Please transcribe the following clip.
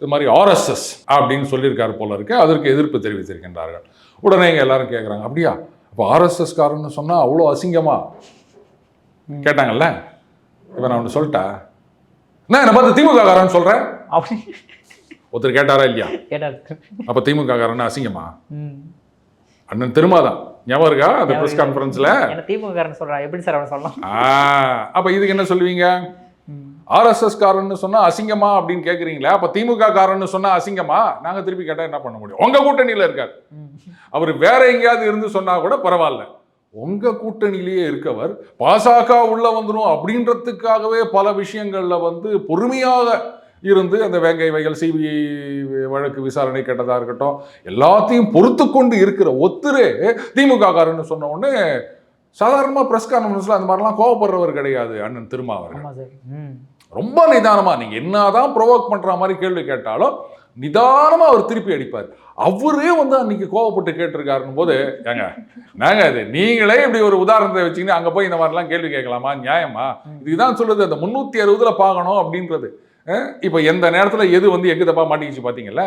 இது மாதிரி ஆர்எஸ்எஸ் அப்படின்னு சொல்லியிருக்காரு போல இருக்கு, அதற்கு எதிர்ப்பு தெரிவித்திருக்கின்றார்கள். உடனே இங்க எல்லாரும் கேட்குறாங்க, அப்படியா அப்போ ஆர்எஸ்எஸ் காரன்னு சொன்னா அவ்வளோ அசிங்கமா கேட்டாங்கல்ல. இப்போ நான் ஒன்று சொல்லிட்டேன், என்ன பார்த்து திமுக காரன்னு சொல்றேன் அப்படி ஒருத்தர் கேட்டாரா இல்லையா? கேட்டாரு. அப்ப திமுக காரன்னு அசிங்கமா? அண்ணன் திருமாதான் ஞாபகம் இருக்கா அந்த பிரஸ் கான்ஃபரன்ஸ்ல? திமுக காரன் சொல்றான், எப்படி சார் அவன் சொல்லலாம்? அப்ப இதுக்கு என்ன சொல்லுவீங்க? ஆர்எஸ்எஸ் காரன்னு சொன்னா அசிங்கமா அப்படின்னு கேக்குறீங்களா? அப்ப திமுக காரன்னு சொன்னா அசிங்கமா? நாங்க திருப்பி கேட்டா என்ன பண்ண முடியும்? உங்க கூட்டணியில இருக்காரு, அவர் வேற எங்கேயாவது இருந்து சொன்னா கூட பரவாயில்ல. உங்க கூட்டணியிலேயே இருக்கவர் பாசக உள்ள வந்துடும் அப்படின்றதுக்காகவே பல விஷயங்கள்ல பொறுமையாக இருந்து அந்த வேங்கை வயல் சிபிஐ வழக்கு விசாரணை கேட்டதா இருக்கட்டும், எல்லாத்தையும் பொறுத்து கொண்டு இருக்கிற ஒத்துரே திமுக காரன்னு சொன்ன உடனே சாதாரணமா பிரஸ் கான்ஃபரன்ஸ்ல அந்த மாதிரிலாம் கோவப்படுறவர் கிடையாது அண்ணன் திருமாவர்கள். ரொம்ப நிதானமா, நீங்க என்னதான் ப்ரொவோக் பண்ற மாதிரி கேள்வி கேட்டாலும் நிதானமா அவர் திருப்பி அடிப்பார். அவரே அன்னைக்கு கோவப்பட்டு கேட்டிருக்காருன்னு போது, ஏங்க நாங்க இது நீங்களே இப்படி ஒரு உதாரணத்தை வச்சுக்கிட்டு அங்க போய் இந்த மாதிரிலாம் கேள்வி கேட்கலாமா? நியாயமா? இதுதான் சொல்லுது அந்த 360ல பார்க்கணும் அப்படின்றது. இப்போ எந்த நேரத்தில் எது எங்க தப்பா மாட்டிக்கிச்சு பார்த்தீங்கல்ல.